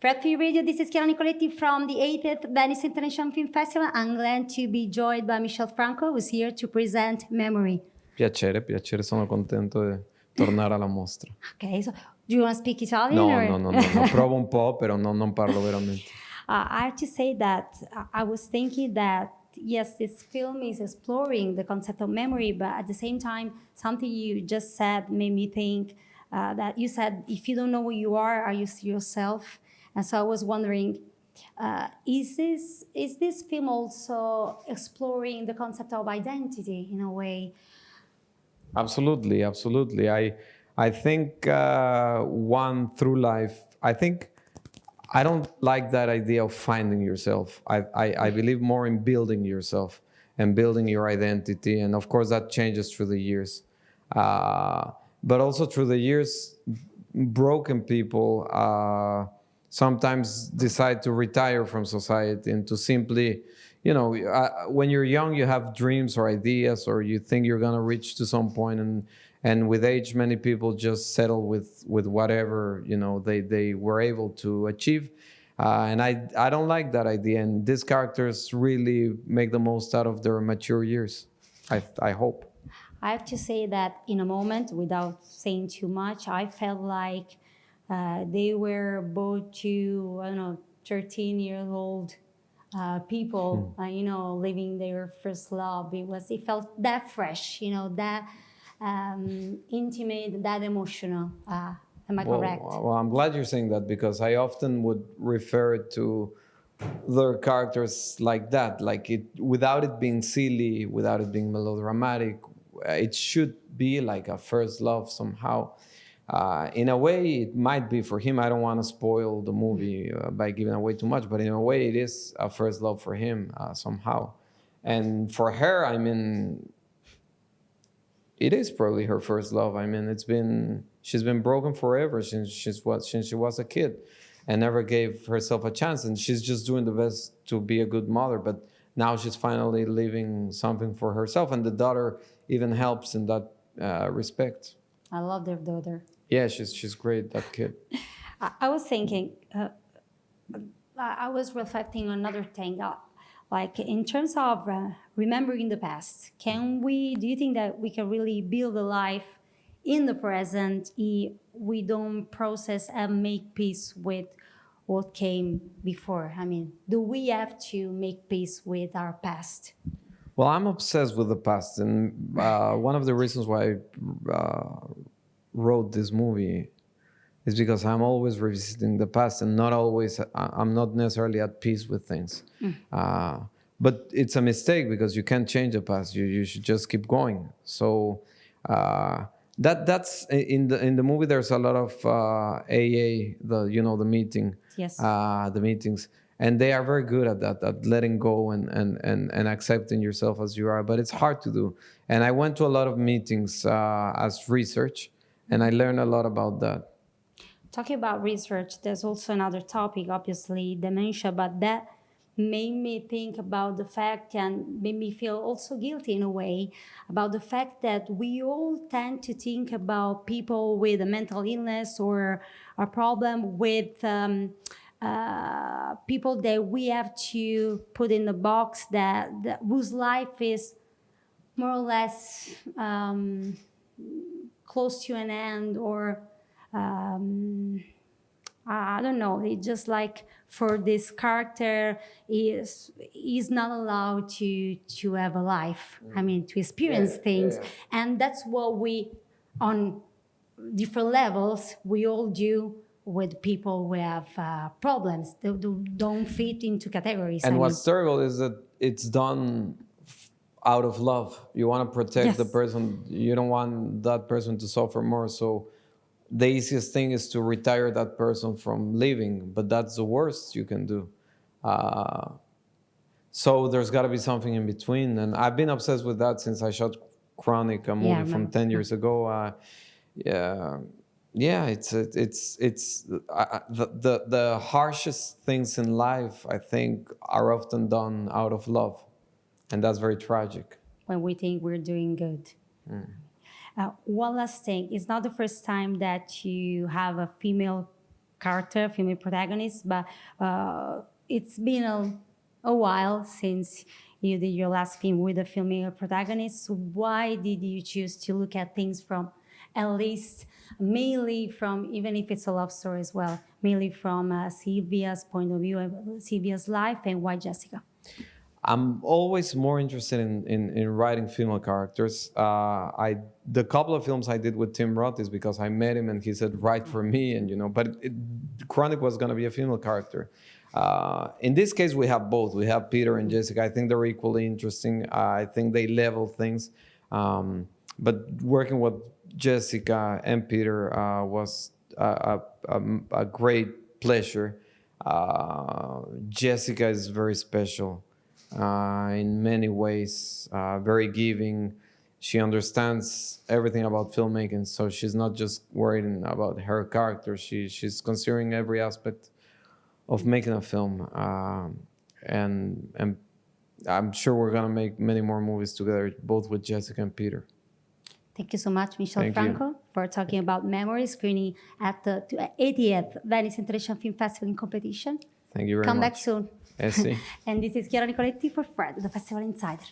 Fred Free Radio, this is Chiara Nicoletti from the 80th Venice International Film Festival. I'm glad to be joined by Michel Franco, who's here to present Memory. Piacere, sono contento di tornare alla mostra. Okay, so do you want to speak Italian? No, provo un po', però non parlo veramente. I have to say that I was thinking that, yes, this film is exploring the concept of memory, but at the same time, something you just said made me think that you said, if you don't know who you are you still yourself? And so I was wondering, is this film also exploring the concept of identity in a way? Absolutely. I think one through life, I don't like that idea of finding yourself. I believe more in building yourself and building your identity. And of course that changes through the years. But also through the years, broken people sometimes decide to retire from society and to simply, when you're young, you have dreams or ideas, or you think you're going to reach to some point, and with age, many people just settle with whatever, they were able to achieve. And I don't like that idea. And these characters really make the most out of their mature years, I hope. I have to say that in a moment, without saying too much, I felt like they were both two, 13-year-old people, living their first love. It felt that fresh, that intimate, that emotional. Am I correct? Well, I'm glad you're saying that, because I often would refer to their characters like that, without it being silly, without it being melodramatic. It should be like a first love somehow. In a way, it might be for him. I don't want to spoil the movie by giving away too much, but in a way, it is a first love for him somehow. And for her, it is probably her first love. She's been broken forever since she was a kid, and never gave herself a chance. And she's just doing the best to be a good mother. But now she's finally living something for herself, and the daughter even helps in that respect. I love their daughter. Yeah, she's great, that kid. I was thinking, I was reflecting on another thing, like in terms of remembering the past. Do you think that we can really build a life in the present if we don't process and make peace with what came before? I mean, do we have to make peace with our past? Well, I'm obsessed with the past, and one of the reasons why I wrote this movie is because I'm always revisiting the past, and I'm not necessarily at peace with things. But it's a mistake, because you can't change the past. You should just keep going. So that's in the movie. There's a lot of AA, the meeting, yes, the meetings. And they are very good at that, at letting go and accepting yourself as you are. But it's hard to do. And I went to a lot of meetings as research, and I learned a lot about that. Talking about research, there's also another topic, obviously, dementia, but that made me think about the fact, and made me feel also guilty in a way, about the fact that we all tend to think about people with a mental illness or a problem with people that we have to put in the box that whose life is more or less close to an end, or I don't know. It's just like, for this character, is not allowed to have a life. I mean, to experience things, and that's what we, on different levels, we all do with people who have problems. They don't fit into categories. And what's terrible is that it's done out of love. You want to protect the person. You don't want that person to suffer more. So the easiest thing is to retire that person from living, but that's the worst you can do. So there's got to be something in between. And I've been obsessed with that since I shot Chronic, a movie from 10 years ago. It's the harshest things in life, I think, are often done out of love, and that's very tragic. When we think we're doing good. One last thing: it's not the first time that you have a female character, female protagonist, but it's been a while since you did your last film with a female protagonist. Why did you choose to look at things from, at least mainly from, even if it's a love story as well, mainly from Sylvia's point of view, Sylvia's life, and why Jessica? I'm always more interested in writing female characters. The couple of films I did with Tim Roth is because I met him and he said, write for me, and but Chronic was going to be a female character. In this case, we have both. We have Peter and Jessica. I think they're equally interesting. I think they level things. But working with Jessica and Peter was a great pleasure. Jessica is very special. In many ways, very giving. She understands everything about filmmaking, so she's not just worried about her character. She's considering every aspect of making a film, and I'm sure we're gonna make many more movies together, both with Jessica and Peter. Thank you so much, Michel Thank you. Franco, for talking about Memory, screening at the 80th Venice International Film Festival in competition. Thank you very Come much. back soon. Sì. And this is Chiara Nicoletti for Fred, the Festival Insider.